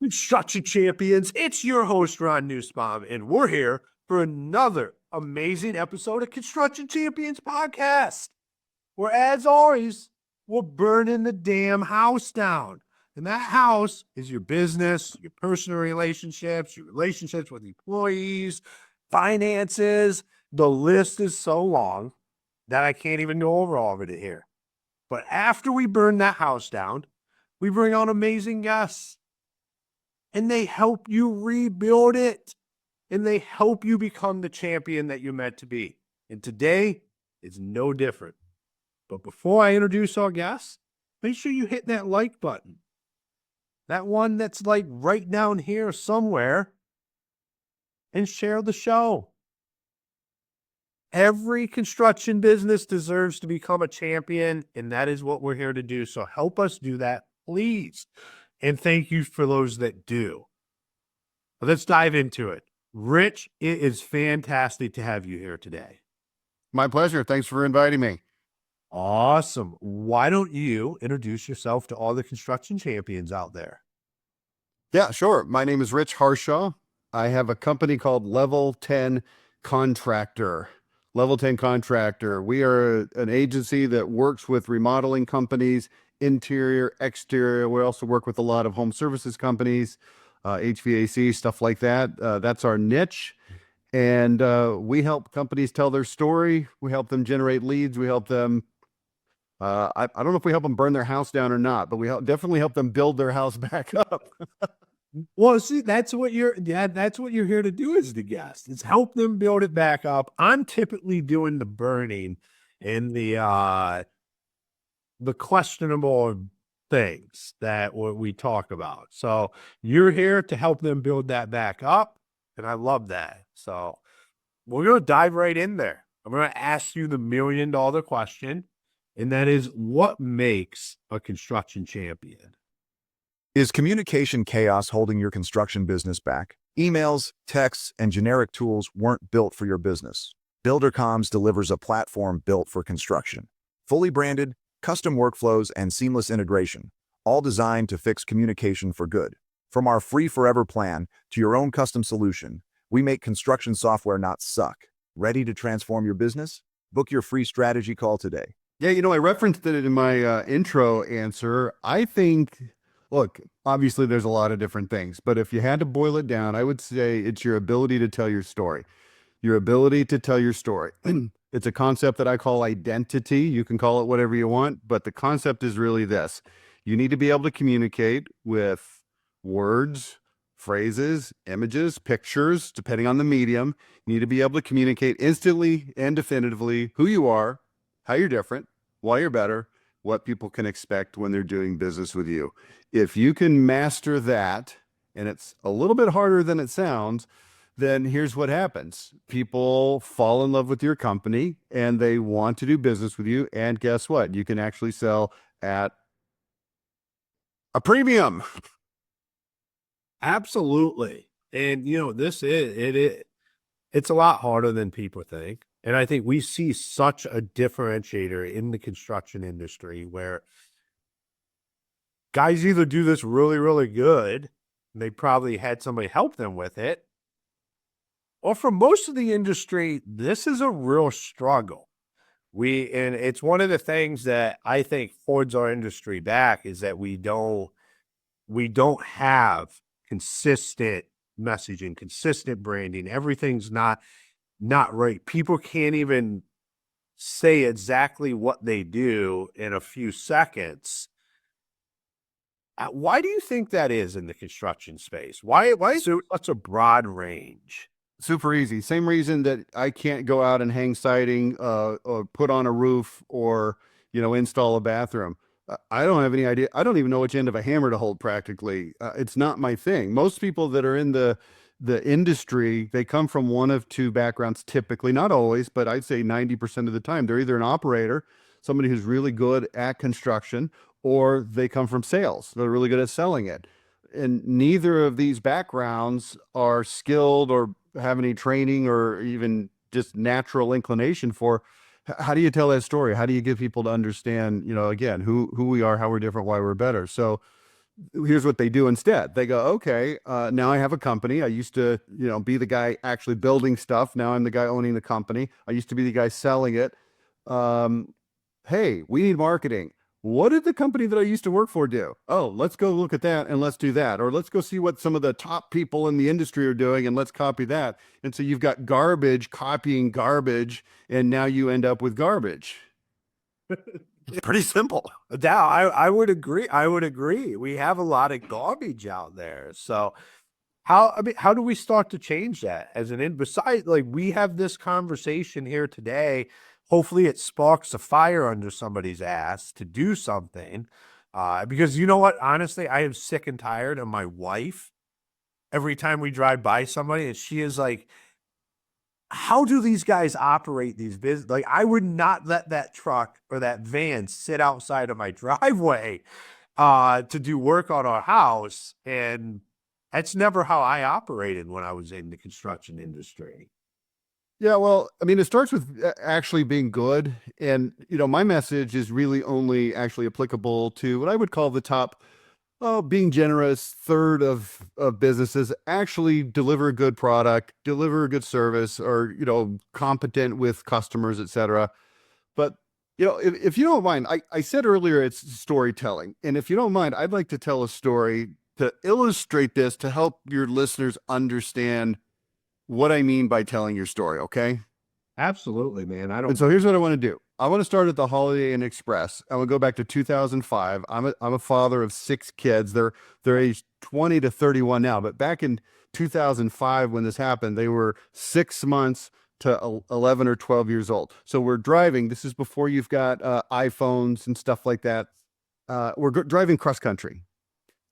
Construction champions, it's your host, Ron Nussbaum, and we're here for another amazing episode of Construction Champions Podcast, where, as always, we're burning the damn house down. And that house is your business, your personal relationships, your relationships with employees, finances. The list is so long that I can't even go over all of it here. But after we burn that house down, we bring on amazing guests. And they help you rebuild it. And they help you become the champion that you're meant to be. And today is no different. But before I introduce our guests, make sure you hit that like button. That one that's like right down here somewhere. And share the show. Every construction business deserves to become a champion. And that is what we're here to do. So help us do that, please. And thank you for those that do. But let's dive into it. Rich, it is fantastic to have you here today. My pleasure. Thanks for inviting me. Awesome. Why don't you introduce yourself to all the construction champions out there? Yeah, sure. My name is Rich Harshaw. I have a company called Level 10 Contractor. Level 10 Contractor. We are an agency that works with remodeling companies, interior, exterior. We also work with a lot of home services companies, HVAC, stuff like that. That's our niche. And we help companies tell their story. We help them generate leads. We help them, I don't know if we help them burn their house down or not, but we definitely help them build their house back up. Well, see, that's what you're here to do as the guest. Is help them build it back up. I'm typically doing the burning and the questionable things that we talk about. So you're here to help them build that back up. And I love that. So we're going to dive right in there. I'm going to ask you the $1 million question. And that is, what makes a construction champion? Is communication chaos holding your construction business back? Emails, texts, and generic tools weren't built for your business. BuilderComs delivers a platform built for construction. Fully branded, custom workflows, and seamless integration, all designed to fix communication for good. From our free forever plan to your own custom solution, we make construction software not suck. Ready to transform your business? Book your free strategy call today. Yeah, I referenced it in my intro answer. I think, look, obviously there's a lot of different things, but if you had to boil it down, I would say it's your ability to tell your story. Your ability to tell your story. It's a concept that I call identity. You can call it whatever you want, but the concept is really this. You need to be able to communicate with words, phrases, images, pictures, depending on the medium. You need to be able to communicate instantly and definitively who you are, how you're different, why you're better, what people can expect when they're doing business with you. If you can master that, and it's a little bit harder than it sounds, then here's what happens. People fall in love with your company and they want to do business with you. And guess what? You can actually sell at a premium. Absolutely. And it's a lot harder than people think. And I think we see such a differentiator in the construction industry where guys either do this really, really good, and they probably had somebody help them with it, or for most of the industry, this is a real struggle. And it's one of the things that I think holds our industry back is that we don't have consistent messaging, consistent branding. Everything's not right. People can't even say exactly what they do in a few seconds. Why do you think that is in the construction space? Why is there such a broad range? Super easy. Same reason that I can't go out and hang siding, or put on a roof, or, install a bathroom. I don't have any idea. I don't even know which end of a hammer to hold practically. It's not my thing. Most people that are in the industry, they come from one of two backgrounds, typically, not always, but I'd say 90% of the time. They're either an operator, somebody who's really good at construction, or they come from sales. They're really good at selling it. And neither of these backgrounds are skilled or have any training or even just natural inclination for. How do you tell that story? How do you get people to understand, again, who we are, how we're different, why we're better? So here's what they do instead. They go, okay, now I have a company. I used to, be the guy actually building stuff. Now I'm the guy owning the company. I used to be the guy selling it. Hey, we need marketing. What did the company that I used to work for do? Oh, let's go look at that and let's do that. Or let's go see what some of the top people in the industry are doing and let's copy that. And so you've got garbage copying garbage, and now you end up with garbage. It's pretty simple. Now, I would agree. I would agree. We have a lot of garbage out there. So how do we start to change that as an besides, like, we have this conversation here today. Hopefully it sparks a fire under somebody's ass to do something. Because you know what? Honestly, I am sick and tired of my wife every time we drive by somebody, and she is like, how do these guys operate these business? Like, I would not let that truck or that van sit outside of my driveway to do work on our house. And that's never how I operated when I was in the construction industry. Yeah, well, I mean, it starts with actually being good. And, my message is really only actually applicable to what I would call the top, being generous third of businesses. Actually deliver a good product, deliver a good service, or, competent with customers, etc. But, if you don't mind, I said earlier it's storytelling. And if you don't mind, I'd like to tell a story to illustrate this, to help your listeners understand what I mean by telling your story, okay? Absolutely, man. And so here's what I want to do. I want to start at the Holiday Inn Express. I want to go back to 2005. I'm a father of 6 kids. They're aged 20 to 31 now, but back in 2005 when this happened, they were 6 months to 11 or 12 years old. So we're driving. This is before you've got iPhones and stuff like that. We're driving cross country,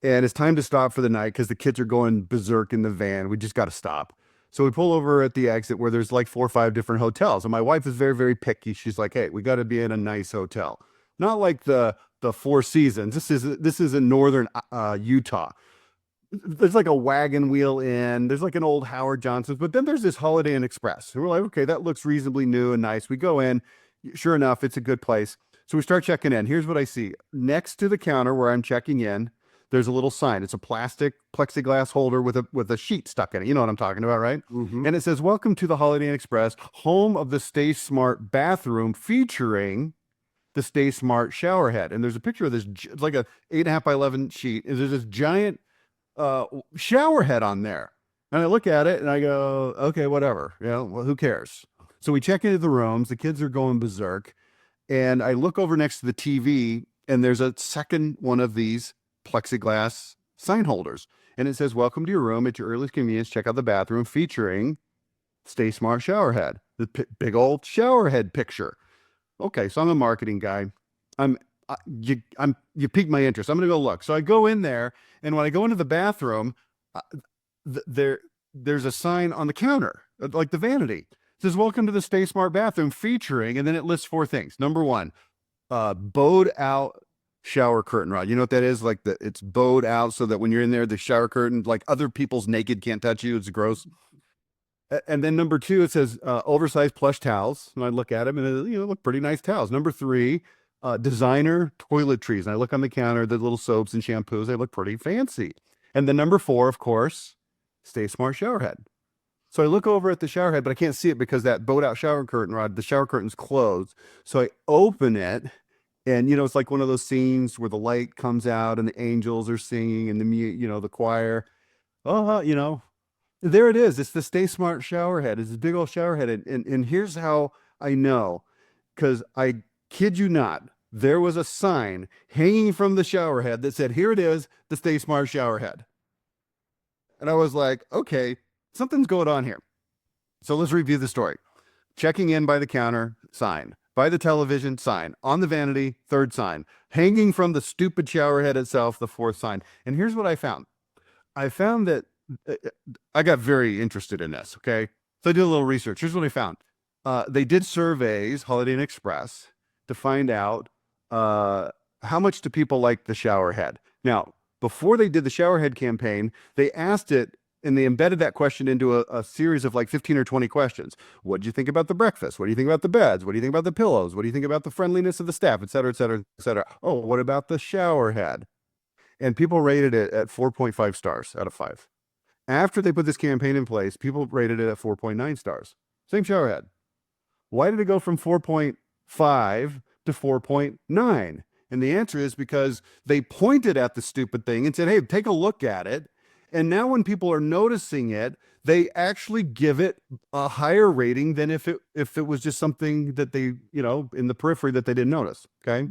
and it's time to stop for the night because the kids are going berserk in the van. We just got to stop. So we pull over at the exit where there's like 4 or 5 different hotels. And my wife is very, very picky. She's like, hey, we got to be in a nice hotel. Not like the Four Seasons. This is in northern Utah. There's like a Wagon Wheel Inn. There's like an old Howard Johnson's. But then there's this Holiday Inn Express. And we're like, okay, that looks reasonably new and nice. We go in. Sure enough, it's a good place. So we start checking in. Here's what I see. Next to the counter where I'm checking in, there's a little sign. It's a plastic plexiglass holder with a sheet stuck in it. You know what I'm talking about, right? Mm-hmm. And it says, welcome to the Holiday Inn Express, home of the Stay Smart bathroom featuring the Stay Smart shower head. And there's a picture of this, it's like a 8.5 by 11 sheet. And there's this giant shower head on there. And I look at it and I go, okay, whatever. Well, who cares? So we check into the rooms. The kids are going berserk. And I look over next to the TV, and there's a second one of these plexiglass sign holders, and it says, welcome to your room. At your earliest convenience, check out the bathroom featuring Stay Smart shower head, the big old shower head picture. Okay, so I'm a marketing guy. You piqued my interest. I'm gonna go look. So I go in there, and when I go into the bathroom, there's a sign on the counter, like the vanity. It says, welcome to the Stay Smart bathroom featuring, and then it lists 4 things. Number 1, bowed out shower curtain rod. You know what that is? Like it's bowed out so that when you're in there, the shower curtain, like other people's naked can't touch you. It's gross. And then number 2, it says oversized plush towels. And I look at them and they look pretty nice towels. Number 3, designer toiletries. And I look on the counter, the little soaps and shampoos, they look pretty fancy. And then number 4, of course, Stay Smart shower head. So I look over at the shower head, but I can't see it because that bowed out shower curtain rod, the shower curtain's closed. So I open it, and, it's like one of those scenes where the light comes out and the angels are singing and the choir. Oh, there it is. It's the Stay Smart shower head. It's a big old shower head. And here's how I know, because I kid you not, there was a sign hanging from the shower head that said, here it is, the Stay Smart shower head. And I was like, okay, something's going on here. So let's review the story. Checking in by the counter, sign. By the television, sign. On the vanity, 3rd sign. Hanging from the stupid shower head itself, the 4th sign. And here's what I found. I found that I got very interested in this, okay? So I did a little research. Here's what I found. They did surveys, Holiday Inn Express, to find out how much do people like the shower head. Now, before they did the shower head campaign, they asked it, and they embedded that question into a series of like 15 or 20 questions. What do you think about the breakfast? What do you think about the beds? What do you think about the pillows? What do you think about the friendliness of the staff, et cetera, et cetera, et cetera? Oh, what about the shower head? and people rated it at 4.5 stars out of 5. After they put this campaign in place, people rated it at 4.9 stars. Same shower head. Why did it go from 4.5 to 4.9? And the answer is because they pointed at the stupid thing and said, hey, take a look at it. And now when people are noticing it, they actually give it a higher rating than if it was just something that they, in the periphery that they didn't notice. Okay.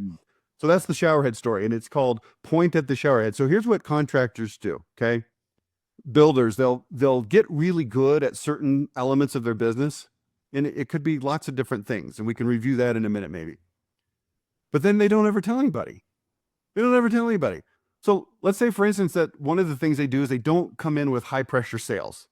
So that's the showerhead story, and it's called point at the showerhead. So here's what contractors do. Okay. Builders, they'll get really good at certain elements of their business, and it could be lots of different things. And we can review that in a minute, maybe. But then they don't ever tell anybody. They don't ever tell anybody. So let's say, for instance, that one of the things they do is they don't come in with high pressure sales.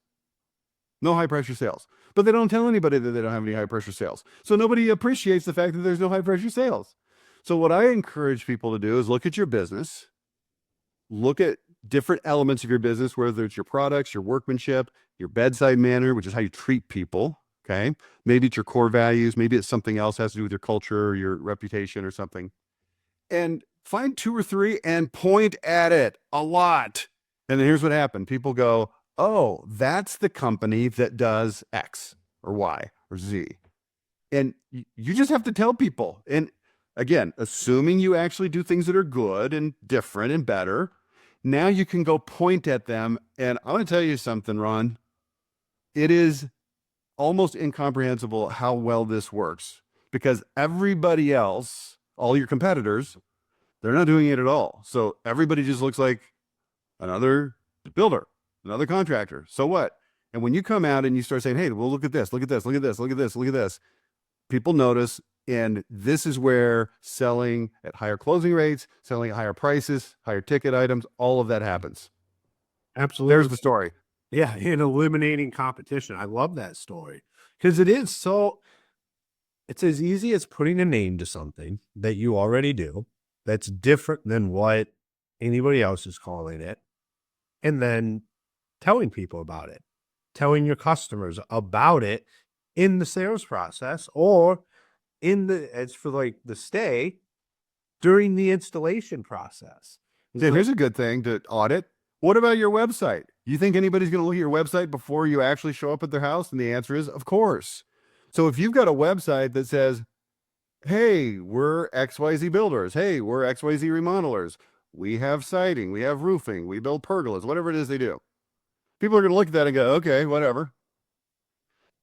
No high pressure sales. But they don't tell anybody that they don't have any high pressure sales. So nobody appreciates the fact that there's no high pressure sales. So what I encourage people to do is look at your business, look at different elements of your business, whether it's your products, your workmanship, your bedside manner, which is how you treat people. Okay. Maybe it's your core values. Maybe it's something else has to do with your culture or your reputation or something. And find 2 or 3 and point at it a lot. And then here's what happened. People go, oh, that's the company that does X or Y or Z. And you just have to tell people. And again, assuming you actually do things that are good and different and better, now you can go point at them. And I'm going to tell you something, Ron. It is almost incomprehensible how well this works, because everybody else, all your competitors, they're not doing it at all. So everybody just looks like another builder, another contractor. So what? And when you come out and you start saying, hey, well, look at this, look at this, look at this, look at this, look at this, people notice. And this is where selling at higher closing rates, selling at higher prices, higher ticket items, all of that happens. Absolutely. There's the story. Yeah, and eliminating competition. I love that story because it's as easy as putting a name to something that you already do that's different than what anybody else is calling it, and then telling people about it, telling your customers about it in the sales process, or as for like the stay during the installation process. Here's a good thing to audit. What about your website? You think anybody's going to look at your website before you actually show up at their house? And the answer is, of course. So if you've got a website that says, hey, we're XYZ builders. Hey, we're XYZ remodelers. We have siding. We have roofing. We build pergolas, whatever it is they do. People are going to look at that and go, okay, whatever.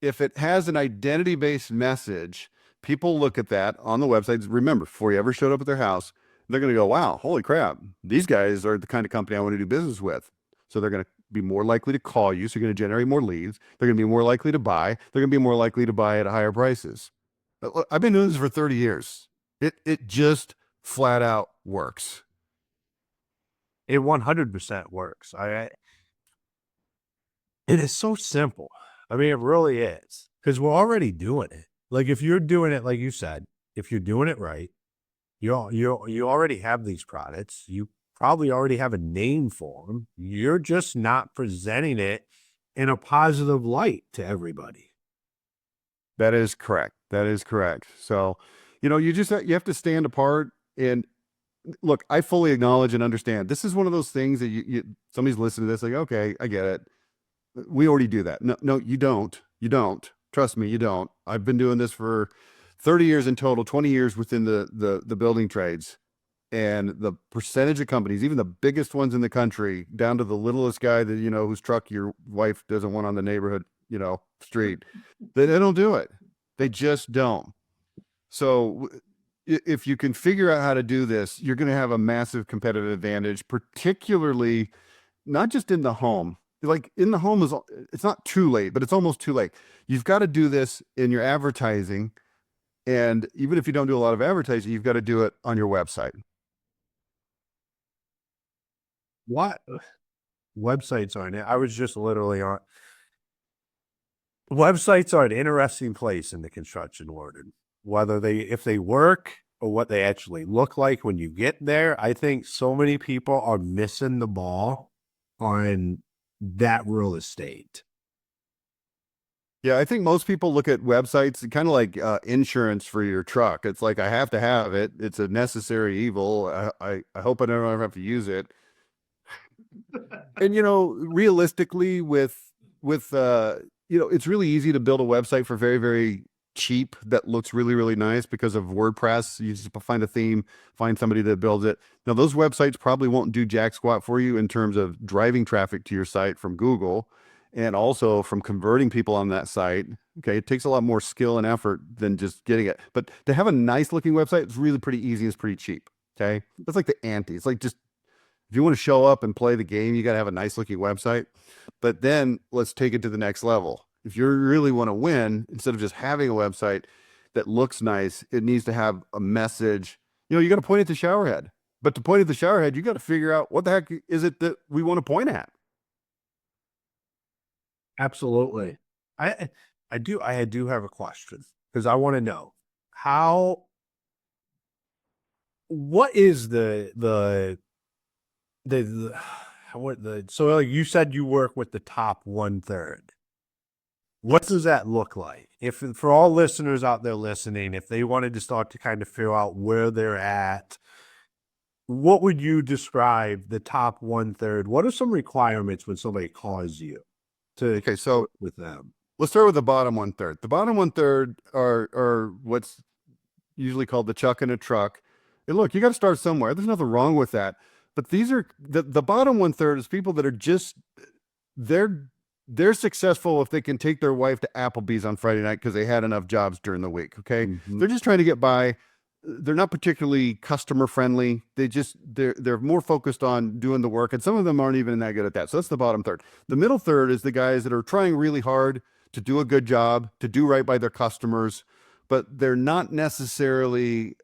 If it has an identity-based message, people look at that on the website. Remember, before you ever showed up at their house, they're going to go, wow, holy crap. These guys are the kind of company I want to do business with. So they're going to be more likely to call you. So you're going to generate more leads. They're going to be more likely to buy. They're going to be more likely to buy at higher prices. I've been doing this for 30 years. It just flat out works. It 100% works. It is so simple. I mean, it really is, because we're already doing it. Like if you're doing it, like you said, if you're doing it right, you already have these products. You probably already have a name for them. You're just not presenting it in a positive light to everybody. That is correct. That is correct. So, you have to stand apart. And look, I fully acknowledge and understand. This is one of those things that somebody's listening to this, like, okay, I get it. We already do that. No, you don't. You don't. Trust me, you don't. I've been doing this for 30 years in total, 20 years within the building trades. And the percentage of companies, even the biggest ones in the country, down to the littlest guy that, whose truck your wife doesn't want on the neighborhood, street, they don't do it. They just don't. So if you can figure out how to do this, you're going to have a massive competitive advantage, particularly not just in the home. Like in the home it's not too late, but it's almost too late. You've got to do this in your advertising. And even if you don't do a lot of advertising, you've got to do it on your website. What websites aren't it? I was just literally on. Websites are an interesting place in the construction world. If they work or what they actually look like when you get there. I think so many people are missing the ball on that real estate. Yeah, I think most people look at websites kind of like insurance for your truck. It's like, I have to have it. It's a necessary evil. I hope I never have to use it. And realistically, it's really easy to build a website for very, very cheap that looks really, really nice because of WordPress. You just find a theme, find somebody that builds it. Now, those websites probably won't do jack squat for you in terms of driving traffic to your site from Google and also from converting people on that site. Okay, it takes a lot more skill and effort than just getting it. But to have a nice looking website, it's really pretty easy. It's pretty cheap. Okay, that's like the ante. It's like just if you want to show up and play the game, you got to have a nice looking website. But then let's take it to the next level. If you really want to win, instead of just having a website that looks nice, it needs to have a message. You got to point at the showerhead. But to point at the showerhead, you got to figure out what the heck is it that we want to point at. Absolutely. I do have a question because I want to know what is so like you said you work with the top 1/3. What does that look like? If for all listeners out there listening, if they wanted to start to kind of figure out where they're at, what would you describe the top 1/3? What are some requirements when somebody calls you to So work with them? let's start with the bottom 1/3. The bottom 1/3 are what's usually called the chuck in a truck. And look, you got to start somewhere. There's nothing wrong with that. But these are the bottom 1/3 is people that are just they're successful if they can take their wife to Applebee's on Friday night because they had enough jobs during the week. Okay. Mhm. They're just trying to get by. They're not particularly customer friendly. They're more focused on doing the work. And some of them aren't even that good at that. So that's the bottom 1/3. The middle 1/3 is the guys that are trying really hard to do a good job, to do right by their customers, but they're not necessarily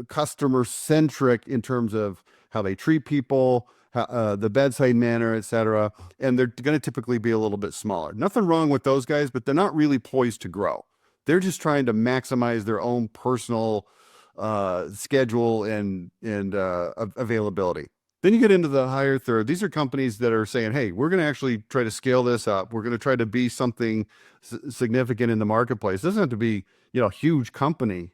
customer centric in terms of how they treat people, the bedside manner, etc. And they're going to typically be a little bit smaller. Nothing wrong with those guys, but they're not really poised to grow. They're just trying to maximize their own personal schedule and availability. Then you get into the higher 1/3. These are companies that are saying, hey, we're going to actually try to scale this up. We're going to try to be something significant in the marketplace. It doesn't have to be, a huge company,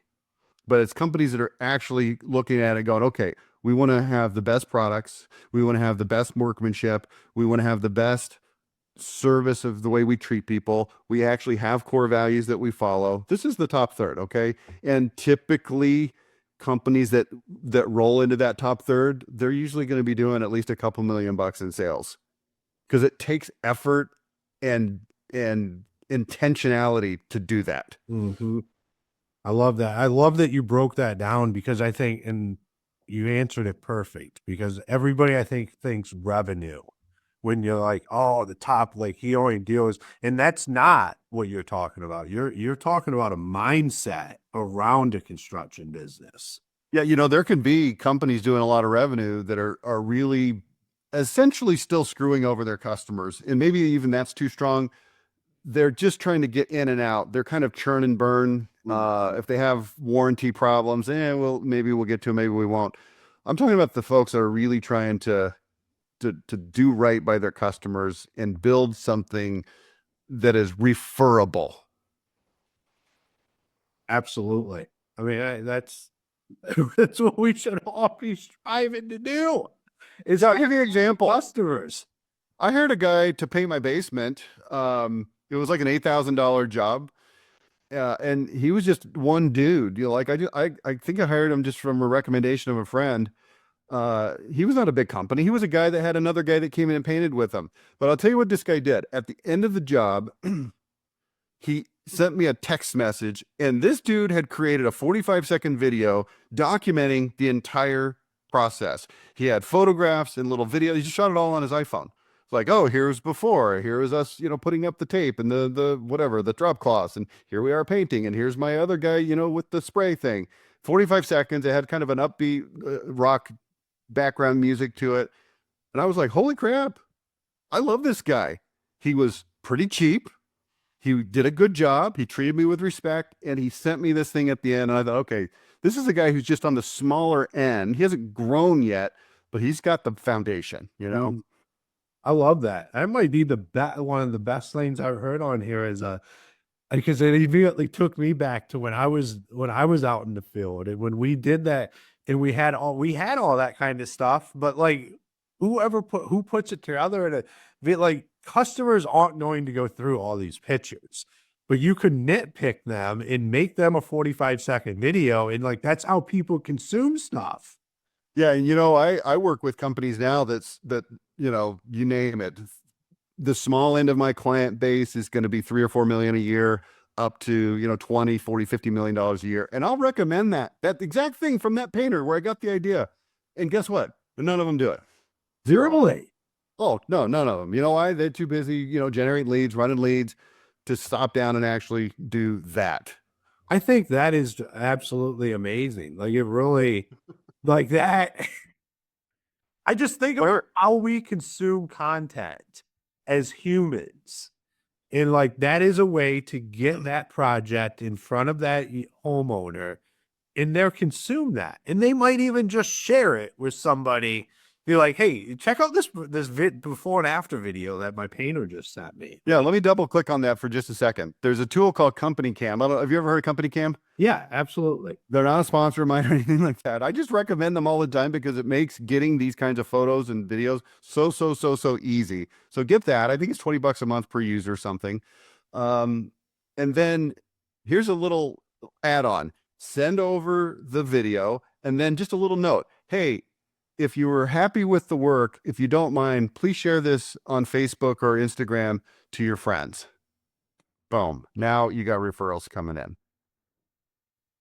but it's companies that are actually looking at it going, okay, we want to have the best products. We want to have the best workmanship. We want to have the best service of the way we treat people. We actually have core values that we follow. This is the top 1/3. Okay. And typically companies that roll into that top 1/3, they're usually going to be doing at least a couple $1,000,000 in sales because it takes effort and intentionality to do that. Mm-hmm. I love that. I love that you broke that down because I think, and you answered it perfect because everybody I think thinks revenue when you're like, oh, the top, like he only deals, and that's not what you're talking about. You're talking about a mindset around a construction business. Yeah, there can be companies doing a lot of revenue that are really essentially still screwing over their customers. And maybe even that's too strong. They're just trying to get in and out. They're kind of churn and burn. If they have warranty problems, well, maybe we'll get to them, maybe we won't. I'm talking about the folks that are really trying to do right by their customers and build something that is referable. Absolutely. I mean, that's what we should all be striving to do. I'll give you an example. Customers. I hired a guy to paint my basement. It was like an $8,000 job. And he was just one dude, I think I hired him just from a recommendation of a friend. He was not a big company. He was a guy that had another guy that came in and painted with him. But I'll tell you what this guy did. At the end of the job, he sent me a text message, and this dude had created a 45-second video documenting the entire process. He had photographs and little videos. He just shot it all on his iPhone. It's like, oh, here's before. Here was us, putting up the tape and the drop cloths, and here we are painting, and here's my other guy, with the spray thing. 45 seconds. It had kind of an upbeat rock background music to it. And I was like, holy crap, I love this guy. He was pretty cheap. He did a good job. He treated me with respect, and he sent me this thing at the end. And I thought, okay, this is a guy who's just on the smaller end. He hasn't grown yet, but he's got the foundation, I love that. That might be one of the best things I've heard on here is because it immediately took me back to when I was out in the field and when we did that and we had all that kind of stuff, but like who puts it together in like customers aren't going to go through all these pictures, but you could nitpick them and make them a 45-second video. And like, that's how people consume stuff. Yeah. And I work with companies now that, you name it. The small end of my client base is going to be 3 or 4 million a year, up to, 20, 40, $50 million a year. And I'll recommend that exact thing from that painter where I got the idea. And guess what? None of them do it. Really? Oh, no, none of them. You know why? They're too busy, generating leads, running leads, to stop down and actually do that. I think that is absolutely amazing. Like, it really, like that. I just think of how we consume content as humans. And like, that is a way to get that project in front of that homeowner, and they'll consume that. And they might even just share it with somebody. Be like, hey, check out this before and after video that my painter just sent me. Yeah, let me double click on that for just a second. There's a tool called Company Cam. Have you ever heard of Company Cam? Yeah, absolutely. They're not a sponsor of mine or anything like that. I just recommend them all the time because it makes getting these kinds of photos and videos so easy. So get that. I think it's $20 a month per user or something. And then here's a little add-on. Send over the video and then just a little note. Hey, if you were happy with the work, if you don't mind, please share this on Facebook or Instagram to your friends. Boom. Now you got referrals coming in.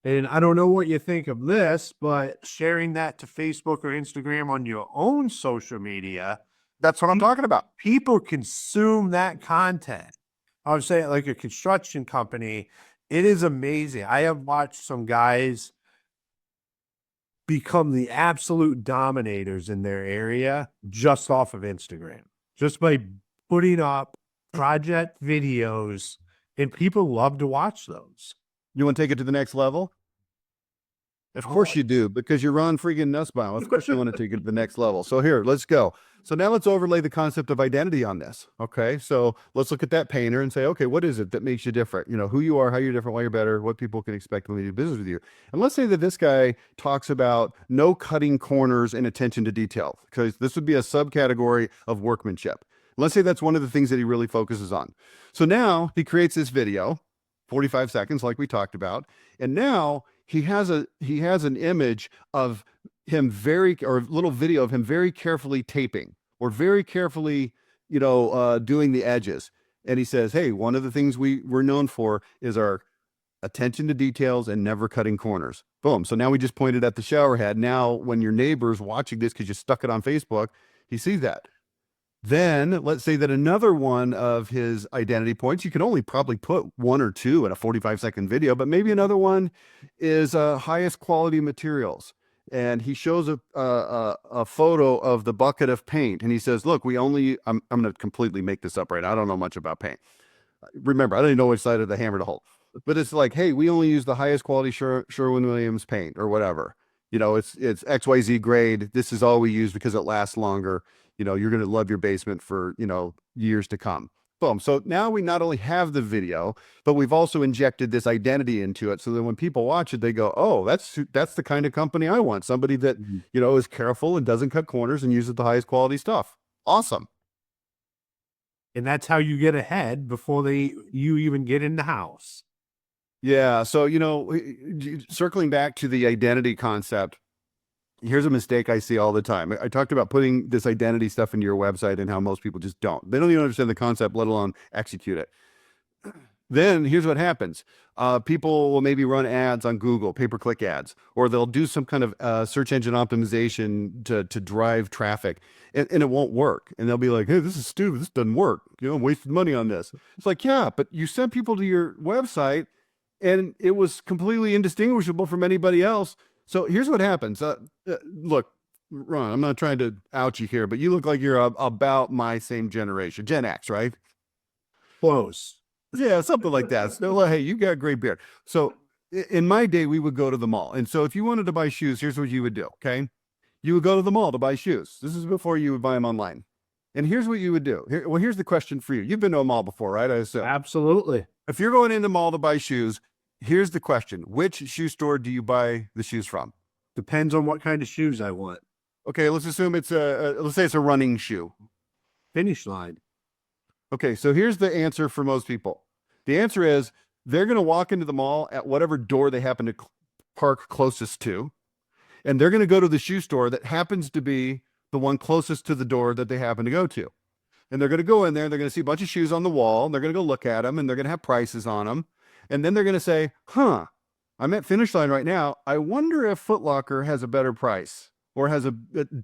And I don't know what you think of this, but sharing that to Facebook or Instagram on your own social media, That's what I'm talking about. people consume that content. I would say, like a construction company, it is amazing. I have watched some guys become the absolute dominators in their area just off of Instagram, just by putting up project videos, and people love to watch those. You want to take it to the next level? Of course you do, because you're on freaking Nussbaum. Of course you want to take it to the next level. So here, let's go. So now let's overlay the concept of identity on this. Okay. So let's look at that painter and say, okay, what is it that makes you different? Who you are, how you're different, why you're better, what people can expect when they do business with you. And let's say that this guy talks about no cutting corners and attention to detail, because this would be a subcategory of workmanship. Let's say that's one of the things that he really focuses on. So now he creates this video, 45 seconds, like we talked about. And now he has an image of him or a little video of him very carefully taping or very carefully, doing the edges. And he says, hey, one of the things we're known for is our attention to details and never cutting corners. Boom. So now we just pointed at the shower head. Now, when your neighbor's watching this because you stuck it on Facebook, he sees that. Then let's say that another one of his identity points, you can only probably put 1 or 2 in a 45-second video, but maybe another one is highest quality materials. And he shows a photo of the bucket of paint. And he says, look, I'm going to completely make this up right now. I don't know much about paint. Remember, I don't even know which side of the hammer to hold. But it's like, hey, we only use the highest quality Sherwin-Williams paint or whatever. It's XYZ grade. This is all we use because it lasts longer. You're going to love your basement for, years to come. Boom. So now we not only have the video, but we've also injected this identity into it. So that when people watch it, they go, oh, that's the kind of company I want. Somebody that, is careful and doesn't cut corners and uses the highest quality stuff. Awesome. And that's how you get ahead before you even get in the house. Yeah. So, circling back to the identity concept, here's a mistake I see all the time. I talked about putting this identity stuff into your website and how most people just don't. They don't even understand the concept, let alone execute it. Then here's what happens. People will maybe run ads on Google, pay-per-click ads, or they'll do some kind of search engine optimization to drive traffic, and it won't work. And they'll be like, hey, this is stupid. This doesn't work. I'm wasting money on this. It's like, yeah, but you sent people to your website and it was completely indistinguishable from anybody else. So here's what happens. Look, Ron, I'm not trying to out you here, but you look like you're about my same generation, Gen X, right? Close. Yeah, something like that. So, hey, you got a great beard. So in my day, we would go to the mall. And so if you wanted to buy shoes, here's what you would do, okay? You would go to the mall to buy shoes. This is before you would buy them online. And here's what you would do. Here's the question for you. You've been to a mall before, right? I assume. Absolutely. If you're going in the mall to buy shoes, here's the question. Which shoe store do you buy the shoes from? Depends on what kind of shoes I want. Okay, let's assume it's let's say it's a running shoe. Finish line. Okay, so here's the answer for most people. The answer is they're going to walk into the mall at whatever door they happen to park closest to, and they're going to go to the shoe store that happens to be the one closest to the door that they happen to go to. And they're going to go in there, and they're going to see a bunch of shoes on the wall, and they're going to go look at them, and they're going to have prices on them. And then they're going to say, I'm at Finish Line right now. I wonder if Foot Locker has a better price or has a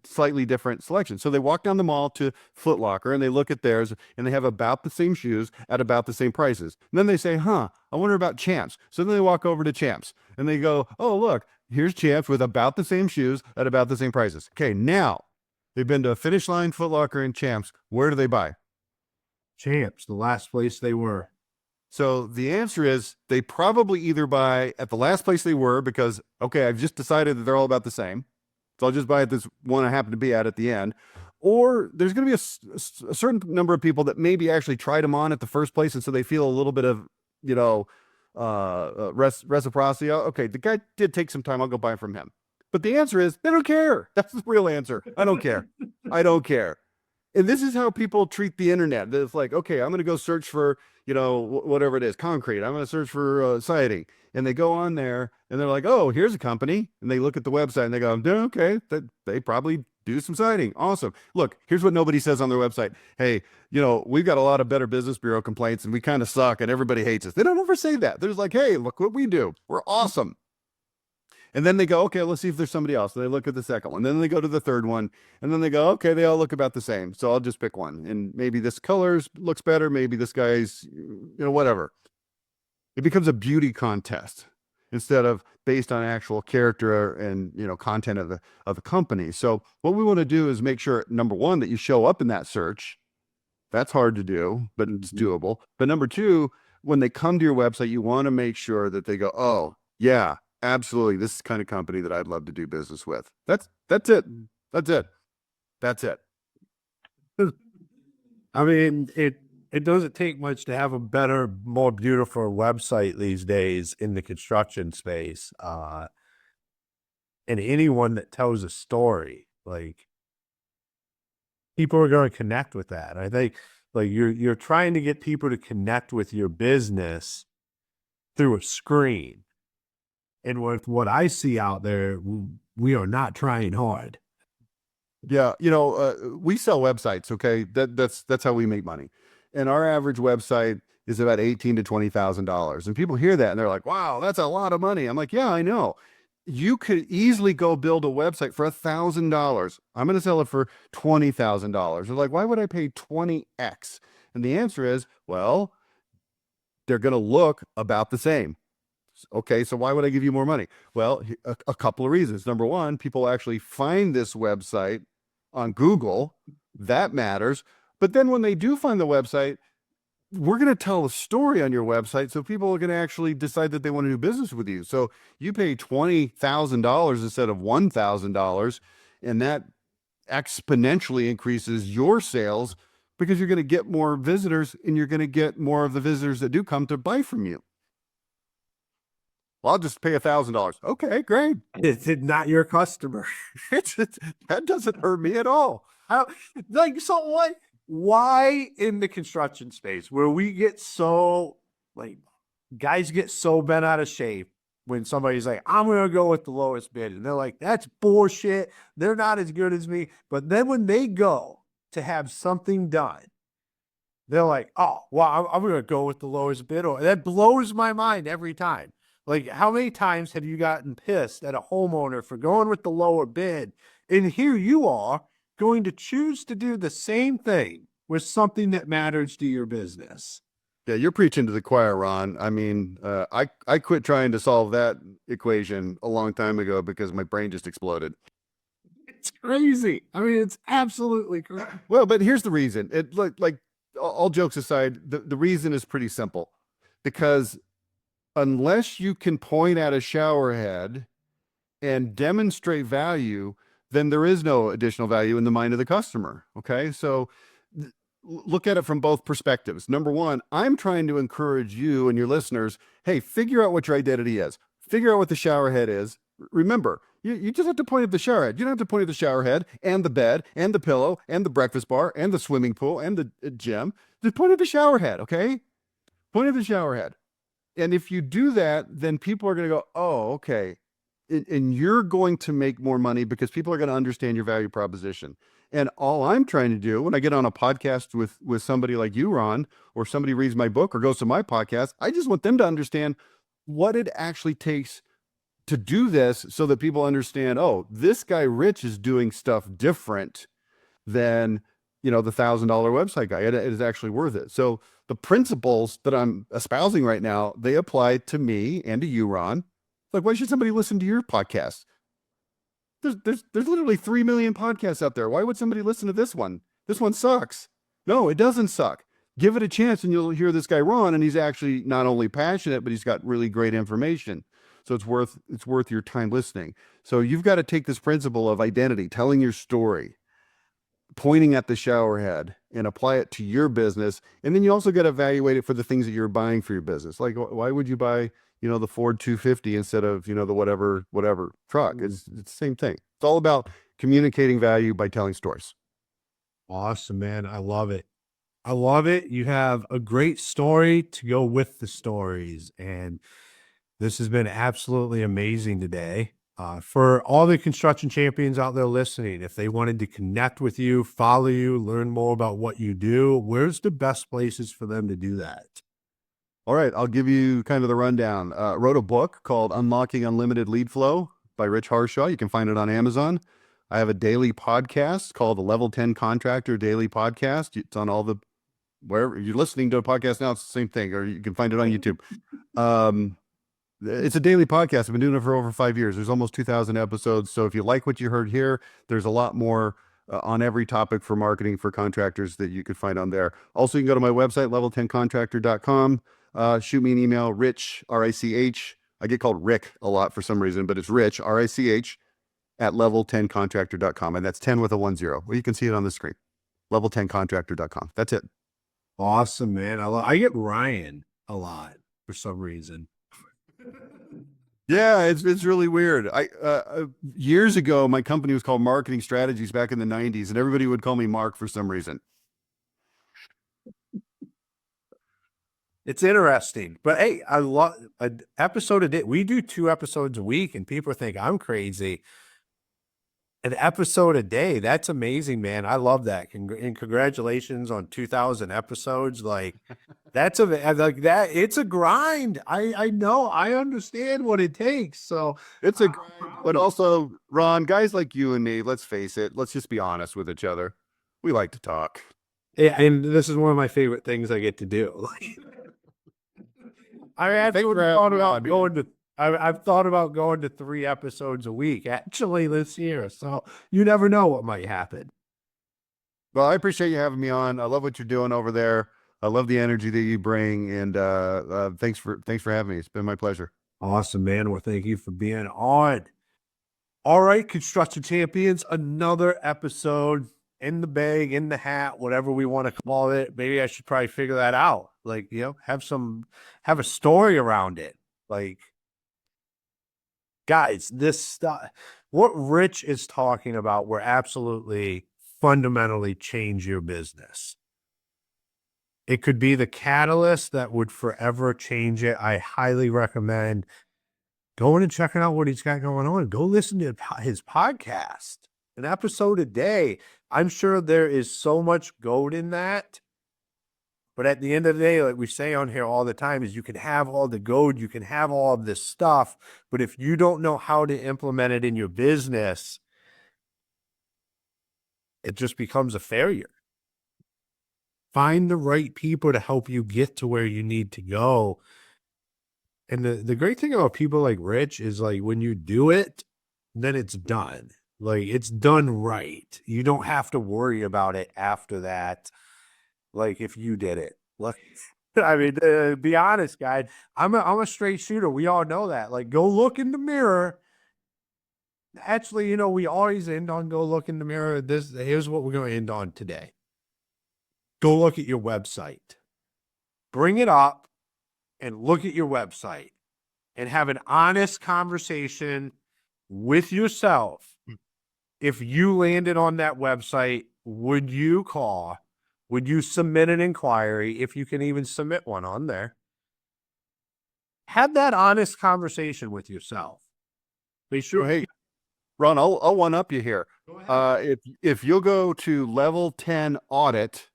slightly different selection. So they walk down the mall to Foot Locker, and they look at theirs, and they have about the same shoes at about the same prices. And then they say, I wonder about Champs. So then they walk over to Champs, and they go, oh, look, here's Champs with about the same shoes at about the same prices. Okay, now they've been to Finish Line, Foot Locker, and Champs. Where do they buy? Champs, the last place they were. So the answer is they probably either buy at the last place they were because, okay, I've just decided that they're all about the same. So I'll just buy at this one I happen to be at the end. Or there's going to be a certain number of people that maybe actually tried them on at the first place. And so they feel a little bit of, reciprocity. Okay, the guy did take some time. I'll go buy from him. But the answer is they don't care. That's the real answer. I don't care. I don't care. And this is how people treat the internet. It's like, okay, I'm going to go search for, whatever it is, concrete. I'm going to search for siding. And they go on there and they're like, oh, here's a company. And they look at the website and they go, okay, they probably do some siding. Awesome. Look, here's what nobody says on their website. Hey, we've got a lot of Better Business Bureau complaints and we kind of suck and everybody hates us. They don't ever say that. They're just like, hey, look what we do. We're awesome. And then they go, okay, let's see if there's somebody else. And they look at the second one. Then they go to the third one. And then they go, okay, they all look about the same. So I'll just pick one. And maybe this color looks better. Maybe this guy's, whatever. It becomes a beauty contest instead of based on actual character and, content of the company. So what we want to do is make sure, number one, that you show up in that search. That's hard to do, but it's doable. But number two, when they come to your website, you want to make sure that they go, oh, yeah, absolutely. This is the kind of company that I'd love to do business with. That's it. That's it. That's it. I mean, it doesn't take much to have a better, more beautiful website these days in the construction space. And anyone that tells a story, like, people are going to connect with that. I think, like, you're trying to get people to connect with your business through a screen. And with what I see out there, we are not trying hard. Yeah, we sell websites. Okay, that's how we make money, and our average website is about $18,000 to $20,000. And people hear that and they're like, "Wow, that's a lot of money." I'm like, "Yeah, I know. You could easily go build a website for $1,000. I'm going to sell it for $20,000." They're like, "Why would I pay 20x?" And the answer is, well, they're going to look about the same. Okay, so why would I give you more money? Well, a couple of reasons. Number one, people actually find this website on Google. That matters. But then when they do find the website, we're going to tell a story on your website. So people are going to actually decide that they want to do business with you. So you pay $20,000 instead of $1,000, and that exponentially increases your sales because you're going to get more visitors and you're going to get more of the visitors that do come to buy from you. Well, I'll just pay $1,000. Okay, great. It's not your customer. That doesn't hurt me at all. So what? Why in the construction space where we get so, like, guys get so bent out of shape when somebody's like, I'm going to go with the lowest bid. And they're like, that's bullshit. They're not as good as me. But then when they go to have something done, they're like, oh, well, I'm going to go with the lowest bid. Or that blows my mind every time. Like, how many times have you gotten pissed at a homeowner for going with the lower bid? And here you are going to choose to do the same thing with something that matters to your business. Yeah, you're preaching to the choir, Ron. I mean, I quit trying to solve that equation a long time ago because my brain just exploded. It's crazy. I mean, it's absolutely crazy. Well, but here's the reason. Like all jokes aside, the reason is pretty simple. Because unless you can point at a shower head and demonstrate value, then there is no additional value in the mind of the customer. Okay. So look at it from both perspectives. Number one, I'm trying to encourage you and your listeners, hey, figure out what your identity is. Figure out what the shower head is. Remember, You just have to point at the shower head. You don't have to point at the shower head and the bed and the pillow and the breakfast bar and the swimming pool and the gym. Just point at the shower head, okay? Point at the shower head. And if you do that, then people are going to go, oh, okay. And you're going to make more money because people are going to understand your value proposition. And all I'm trying to do when I get on a podcast with somebody like you, Ron, or somebody reads my book or goes to my podcast, I just want them to understand what it actually takes to do this so that people understand, oh, this guy Rich is doing stuff different than, the $1,000 website guy. It is actually worth it. So the principles that I'm espousing right now, they apply to me and to you, Ron. Like, why should somebody listen to your podcast? There's literally 3 million podcasts out there. Why would somebody listen to this one? This one sucks. No, it doesn't suck. Give it a chance and you'll hear this guy Ron, and he's actually not only passionate, but he's got really great information. So it's worth your time listening. So you've got to take this principle of identity, telling your story, pointing at the shower head, and apply it to your business. And then you also got to evaluate it for the things that you're buying for your business. Like, why would you buy, the Ford 250 instead of, the whatever truck? It's the same thing. It's all about communicating value by telling stories. Awesome, man. I love it. I love it. You have a great story to go with the stories. And this has been absolutely amazing today. For all the construction champions out there listening, if they wanted to connect with you, follow you, learn more about what you do, where's the best places for them to do that? All right, I'll give you kind of the rundown. Wrote a book called Unlocking Unlimited Lead Flow by Rich Harshaw. You can find it on Amazon. I have a daily podcast called the Level 10 Contractor Daily Podcast. It's on all the, wherever you're listening to a podcast now, it's the same thing, or you can find it on YouTube. It's a daily podcast. I've been doing it for over 5 years. There's almost 2,000 episodes. So if you like what you heard here, there's a lot more on every topic for marketing for contractors that you could find on there. Also, you can go to my website, level10contractor.com. Shoot me an email, Rich, R-I-C-H. I get called Rick a lot for some reason, but it's Rich, R-I-C-H, at level10contractor.com. And that's 10 with a 10. Well, you can see it on the screen. Level10contractor.com. That's it. Awesome, man. I get Ryan a lot for some reason. Yeah, it's really weird. Years ago, my company was called Marketing Strategies back in the 90s, and everybody would call me Mark for some reason. It's interesting, but hey, I love an episode a day. We do 2 episodes a week, and people think I'm crazy. An episode a day, that's amazing, man. I love that. And congratulations on 2,000 episodes. Like, that's like that. It's a grind. I know. I understand what it takes. So It's a grind, but also, Ron, guys like you and me, let's face it, let's just be honest with each other. We like to talk. yeah, and this is one of my favorite things I get to do. I've thought about going to 3 episodes a week actually this year. So you never know what might happen. Well, I appreciate you having me on. I love what you're doing over there. I love the energy that you bring, and thanks for having me. It's been my pleasure. Awesome, man. Well, thank you for being on. All right, construction champions, another episode in the bag, in the hat, whatever we want to call it. Maybe I should probably figure that out. Like, have a story around it. Like, guys, this stuff, what Rich is talking about, will absolutely fundamentally change your business. It could be the catalyst that would forever change it. I highly recommend going and checking out what he's got going on. Go listen to his podcast, an episode a day. I'm sure there is so much gold in that. But at the end of the day, like we say on here all the time, is you can have all the gold, you can have all of this stuff, but if you don't know how to implement it in your business, it just becomes a failure. Find the right people to help you get to where you need to go. And the great thing about people like Rich is, like, when you do it, then it's done. Like, it's done right. You don't have to worry about it after that. Like, if you did it. Look, I mean, be honest, guys. I'm a straight shooter. We all know that. Like, go look in the mirror. Actually, we always end on go look in the mirror. Here's what we're going to end on today. Go look at your website. Bring it up and look at your website and have an honest conversation with yourself, if you landed on that website, would you call? Would you submit an inquiry, if you can even submit one on there? Have that honest conversation with yourself. Be sure. Hey, Ron, I'll one up you here. Go ahead. If you'll go to level 10 audit,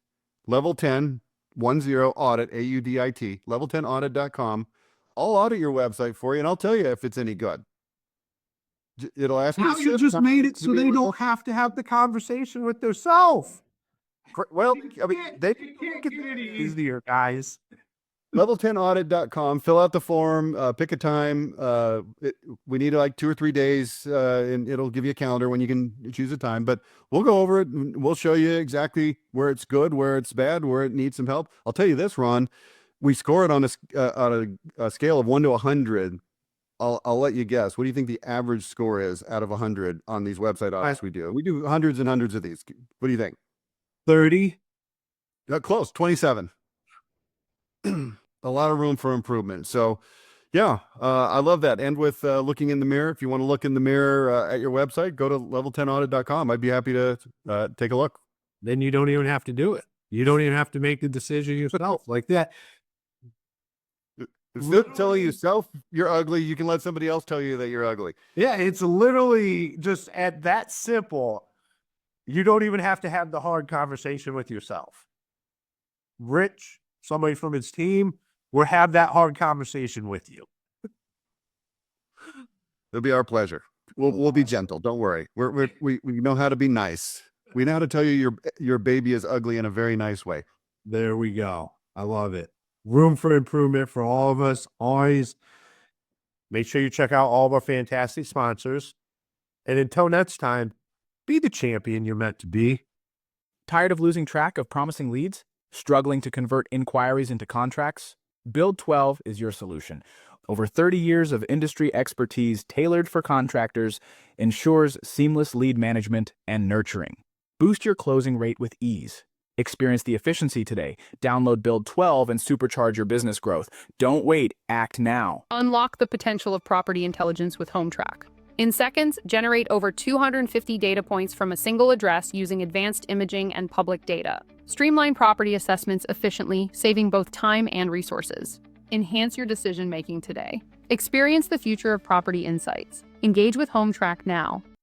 level 10 audit, AUDIT, level10audit.com, I'll audit your website for you and I'll tell you if it's any good. It'll ask Now you just made it so they don't have to have the conversation with themselves. Well, I mean, they can't get any easier, guys. level10audit.com, fill out the form, pick a time. We need like 2 or 3 days, and it'll give you a calendar when you can choose a time, but we'll go over it and we'll show you exactly where it's good, where it's bad, where it needs some help. I'll tell you this, Ron, we score it on a scale of 1 to 100. I'll let you guess. What do you think the average score is out of 100 on these website audits we do? We do hundreds and hundreds of these. What do you think? 30. Close, 27. A lot of room for improvement. So, yeah, I love that. And with looking in the mirror, if you want to look in the mirror at your website, go to level10audit.com. I'd be happy to take a look. Then you don't even have to do it. You don't even have to make the decision yourself like that. Instead of telling yourself you're ugly, you can let somebody else tell you that you're ugly. Yeah, it's literally just at that simple. You don't even have to have the hard conversation with yourself. Rich, somebody from his team, will have that hard conversation with you. It'll be our pleasure. We'll be gentle. Don't worry. We know how to be nice. We know how to tell you your baby is ugly in a very nice way. There we go. I love it. Room for improvement for all of us. Always make sure you check out all of our fantastic sponsors. And until next time, be the champion you're meant to be. Tired of losing track of promising leads? Struggling to convert inquiries into contracts? Build 12 is your solution. Over 30 years of industry expertise tailored for contractors ensures seamless lead management and nurturing. Boost your closing rate with ease. Experience the efficiency today. Download Build 12 and supercharge your business growth. Don't wait. Act now. Unlock the potential of property intelligence with HomeTrack. In seconds, generate over 250 data points from a single address using advanced imaging and public data. Streamline property assessments efficiently, saving both time and resources. Enhance your decision-making today. Experience the future of property insights. Engage with HomeTrack now.